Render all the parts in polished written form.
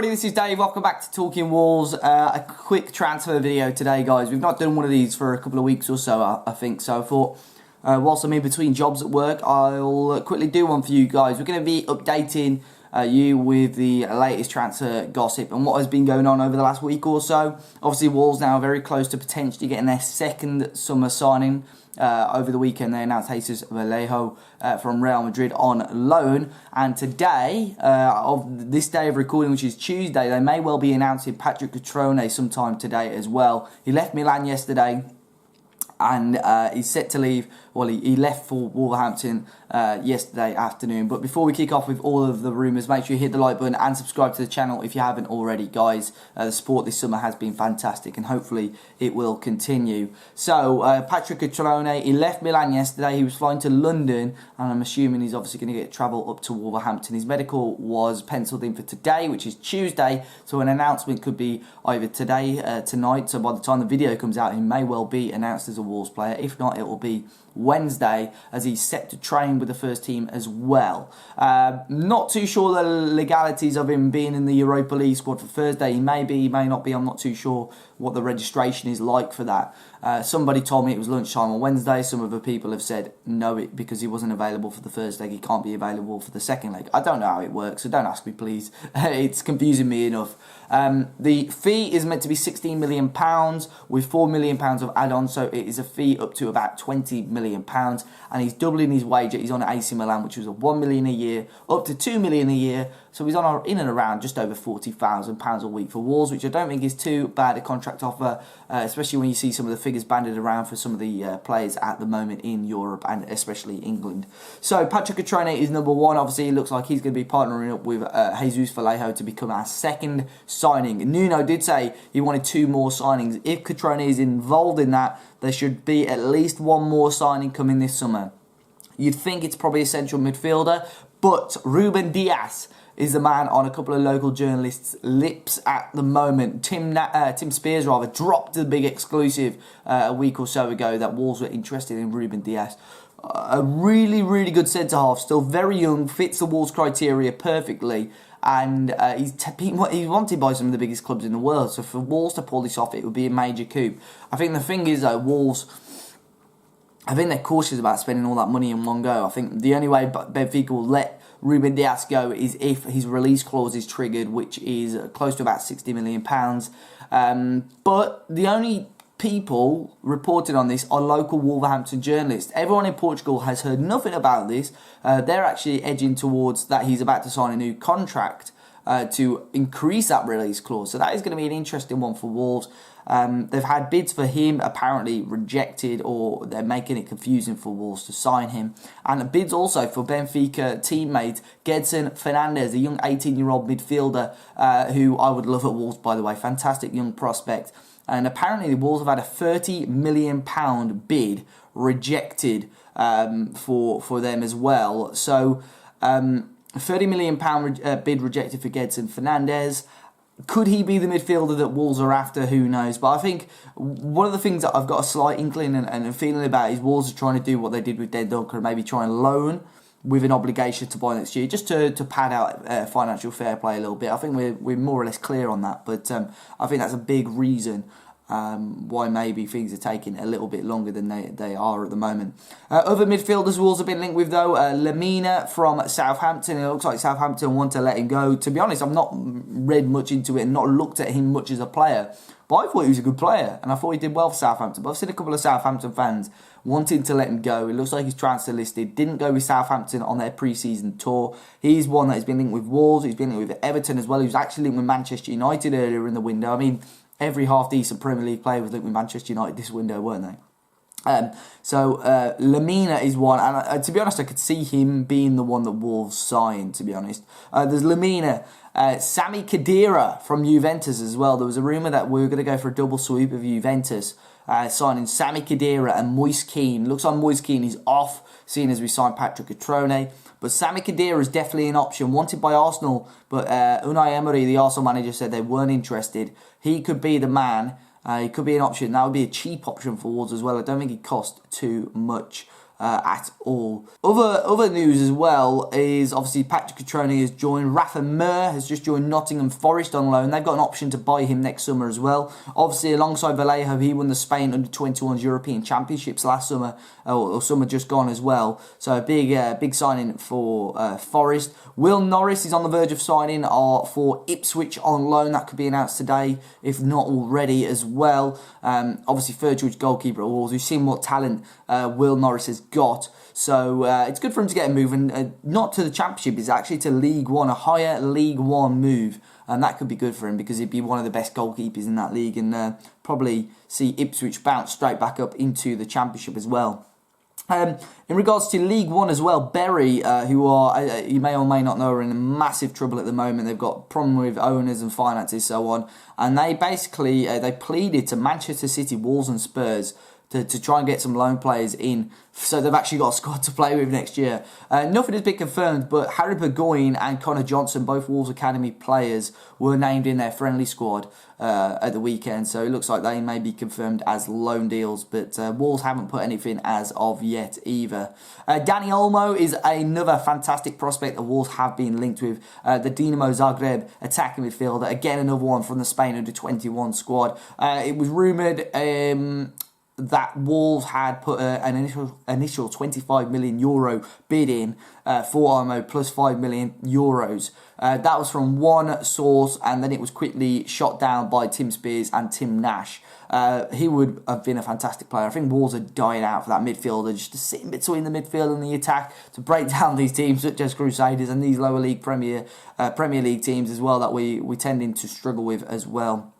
everybody, this is Dave. Welcome back to Talking Wolves. A quick transfer video today, guys. We've not done one of these for a couple of weeks or so, I think. So I thought, whilst I'm in between jobs at work, I'll quickly do one for you guys. We're going to be updating you with the latest transfer gossip and what has been going on over the last week or so. Obviously, Wolves now very close to potentially getting their second summer signing. Over the weekend, they announced Jesus Vallejo from Real Madrid on loan. And today, of this day of recording, which is Tuesday, they may well be announcing Patrick Cutrone sometime today as well. He left Milan yesterday, and he's set to leave. Well, he left for Wolverhampton yesterday afternoon. But before we kick off with all of the rumours, make sure you hit the like button and subscribe to the channel if you haven't already, guys. The support this summer has been fantastic, and hopefully it will continue. So, Patrick Cutrone, he left Milan yesterday. He was flying to London, and I'm assuming he's obviously going to get travel up to Wolverhampton. His medical was penciled in for today, which is Tuesday, so an announcement could be either today, tonight. So by the time the video comes out, he may well be announced as a Wolves player. If not, it will be Wednesday, as he's set to train with the first team as well. Not too sure the legalities of him being in the Europa League squad for Thursday. He may be, he may not be. I'm not too sure what the registration is like for that. Somebody told me it was lunchtime on Wednesday. Some other people have said no, because he wasn't available for the first leg, he can't be available for the second leg. I don't know how it works, so don't ask me, please. It's confusing me enough. The fee is meant to be £16 million with £4 million of add-ons, so it is a fee up to about £20 million. And he's doubling his wage. He's on AC Milan, which was a £1 million a year, up to £2 million a year. So he's on in and around just over £40,000 a week for Wolves, which I don't think is too bad a contract offer, especially when you see some of the figures banded around for some of the players at the moment in Europe and especially England. So Patrick Cutrone is number one. Obviously, it looks like he's going to be partnering up with Jesus Vallejo to become our second signing. Nuno did say he wanted 2 more signings. If Cutrone is involved in that, there should be at least 1 more signing coming this summer. You'd think it's probably a central midfielder, but Ruben Dias is the man on a couple of local journalists' lips at the moment. Tim Spears dropped the big exclusive a week or so ago that Wolves were interested in Ruben Dias. A really, really good centre-half, still very young, fits the Wolves' criteria perfectly, and he's wanted by some of the biggest clubs in the world. So for Wolves to pull this off, it would be a major coup. I think the thing is, though, Wolves, I think they're cautious about spending all that money in one go. I think the only way Benfica will let Ruben Dias go is if his release clause is triggered, which is close to about £60 million. But the only people reporting on this are local Wolverhampton journalists. Everyone in Portugal has heard nothing about this. They're actually edging towards that he's about to sign a new contract to increase that release clause. So that is going to be an interesting one for Wolves. They've had bids for him apparently rejected, or they're making it confusing for Wolves to sign him. And bids also for Benfica teammate Gedson Fernandes, a young 18-year-old midfielder who I would love at Wolves, by the way. Fantastic young prospect. And apparently the Wolves have had a £30 million bid rejected for them as well. So £30 million bid rejected for Gedson Fernandes. Could he be the midfielder that Wolves are after? Who knows? But I think one of the things that I've got a slight inkling and a feeling about is Wolves are trying to do what they did with Den Dunker and maybe try and loan with an obligation to buy next year, just to pad out financial fair play a little bit. I think we're more or less clear on that, but I think that's a big reason why maybe things are taking a little bit longer than they are at the moment. Other midfielders Wolves have been linked with, though, Lemina from Southampton. It looks like Southampton want to let him go. To be honest, I've not read much into it and not looked at him much as a player, but I thought he was a good player and I thought he did well for Southampton. But I've seen a couple of Southampton fans wanting to let him go. It looks like he's transfer listed. Didn't go with Southampton on their pre-season tour. He's one that has been linked with Wolves. He's been linked with Everton as well. He was actually linked with Manchester United earlier in the window. I mean, every half-decent Premier League player was linked with Manchester United this window, weren't they? So Lemina is one, and to be honest, I could see him being the one that Wolves signed, to be honest. There's Lemina, Sami Khedira from Juventus as well. There was a rumour that we were going to go for a double sweep of Juventus, signing Sami Khedira and Moise Kean. Looks like Moise Kean is off, seeing as we signed Patrick Cutrone. But Sami Khedira is definitely an option, wanted by Arsenal, but Unai Emery, the Arsenal manager, said they weren't interested. He could be the man. He could be an option. That would be a cheap option for Wolves as well. I don't think it cost too much. at all. Other news as well is obviously Patrick Cutrone has joined. Rafa Mir has just joined Nottingham Forest on loan. They've got an option to buy him next summer as well. Obviously, alongside Vallejo, he won the Spain Under-21s European Championships last summer, or summer just gone as well. So a big signing for Forest. Will Norris is on the verge of signing for Ipswich on loan. That could be announced today, if not already as well. Obviously, third choice goalkeeper at Wolves. We've seen what talent Will Norris has got. So it's good for him to get a move, and not to the Championship, it's actually to League One, a higher League One move. And that could be good for him because he'd be one of the best goalkeepers in that league, and probably see Ipswich bounce straight back up into the Championship as well. In regards to League One as well, Bury, who are, you may or may not know, are in massive trouble at the moment. They've got problem with owners and finances, so on. And they basically, they pleaded to Manchester City, Wolves and Spurs to try and get some loan players in, so they've actually got a squad to play with next year. Nothing has been confirmed, but Harry Burgoyne and Connor Johnson, both Wolves Academy players, were named in their friendly squad at the weekend, so it looks like they may be confirmed as loan deals, but Wolves haven't put anything as of yet either. Danny Olmo is another fantastic prospect that Wolves have been linked with. The Dinamo Zagreb attacking midfielder, again another one from the Spain Under-21 squad. It was rumoured that Wolves had put an initial €25 million bid in for Olmo plus €5 million. That was from one source, and then it was quickly shot down by Tim Spears and Tim Nash. He would have been a fantastic player. I think Wolves are dying out for that midfielder, just to sit in between the midfield and the attack, to break down these teams such as Crusaders and these lower league Premier League teams as well that we tending to struggle with as well.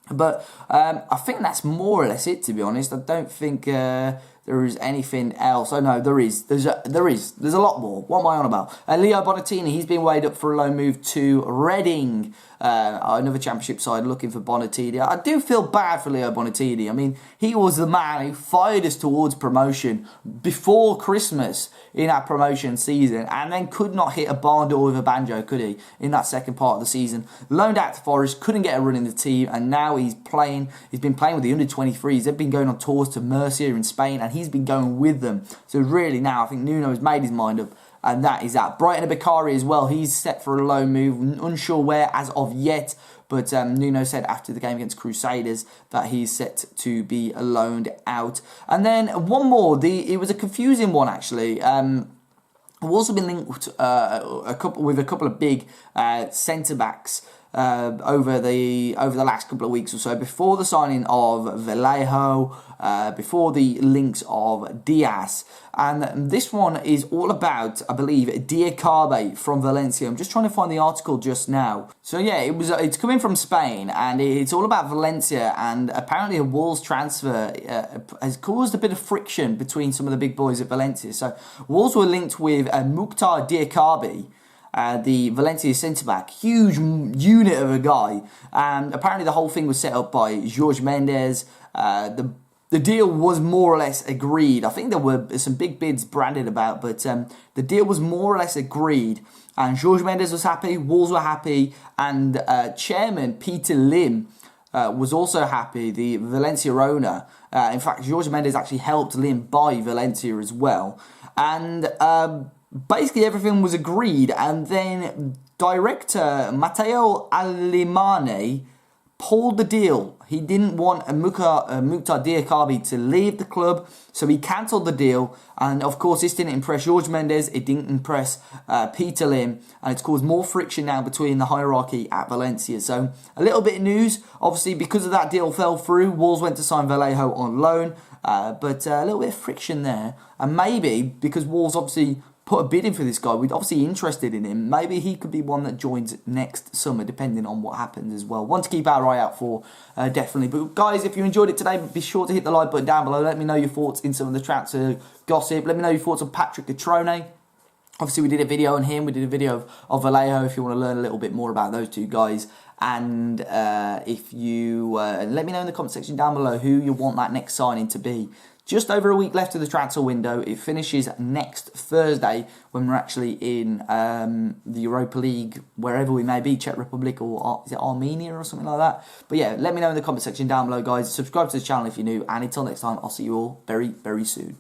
But I think that's more or less it, to be honest. I don't think there is anything else. Oh no, there is. There's a lot more. What am I on about? Leo Bonatini, he's been weighed up for a loan move to Reading. Another Championship side looking for Bonatini. I do feel bad for Leo Bonatini. I mean, he was the man who fired us towards promotion before Christmas in our promotion season, and then could not hit a barn door with a banjo, could he, in that second part of the season. Loaned out to Forest, couldn't get a run in the team, and now he's been playing with the under-23s. They've been going on tours to Murcia in Spain, and he's been going with them. So really now, I think Nuno has made his mind up, and that is that. Brighton and Bakari as well, he's set for a loan move, unsure where as of yet, but Nuno said after the game against Crusaders that he's set to be loaned out. And then one more, it was a confusing one actually. I've also been linked with a couple of big centre-backs over the last couple of weeks or so, before the signing of Vallejo, before the links of Dias. And this one is all about, I believe, Diacabe from Valencia. I'm just trying to find the article just now. So yeah, it's coming from Spain, and it's all about Valencia, and apparently a Wolves transfer has caused a bit of friction between some of the big boys at Valencia. So Wolves were linked with Mukhtar Diacabe, the Valencia centre-back, huge unit of a guy, and apparently the whole thing was set up by Jorge Mendes. The deal was more or less agreed. I think there were some big bids branded about, but the deal was more or less agreed, and Jorge Mendes was happy, Wolves were happy, and chairman Peter Lim was also happy, the Valencia owner. In fact, Jorge Mendes actually helped Lim buy Valencia as well, and basically everything was agreed, and then director Matteo Alemane pulled the deal. He didn't want Mukhtar Diacabe to leave the club, so he cancelled the deal. And of course, this didn't impress Jorge Mendes, it didn't impress Peter Lim, and it's caused more friction now between the hierarchy at Valencia. So a little bit of news, obviously, because of that deal fell through, Wolves went to sign Vallejo on loan, but a little bit of friction there. And maybe, because Wolves obviously put a bid in for this guy, we're obviously interested in him, maybe he could be one that joins next summer, depending on what happens as well. One to keep our eye out for, definitely. But guys, if you enjoyed it today, be sure to hit the like button down below. Let me know your thoughts in some of the transfer gossip. Let me know your thoughts on Patrick Cutrone. Obviously, we did a video on him. We did a video of Vallejo, if you want to learn a little bit more about those two guys. And if you let me know in the comment section down below who you want that next signing to be. Just over a week left of the transfer window. It finishes next Thursday when we're actually in the Europa League, wherever we may be, Czech Republic or is it Armenia or something like that. But yeah, let me know in the comment section down below, guys. Subscribe to the channel if you're new, and until next time, I'll see you all very, very soon.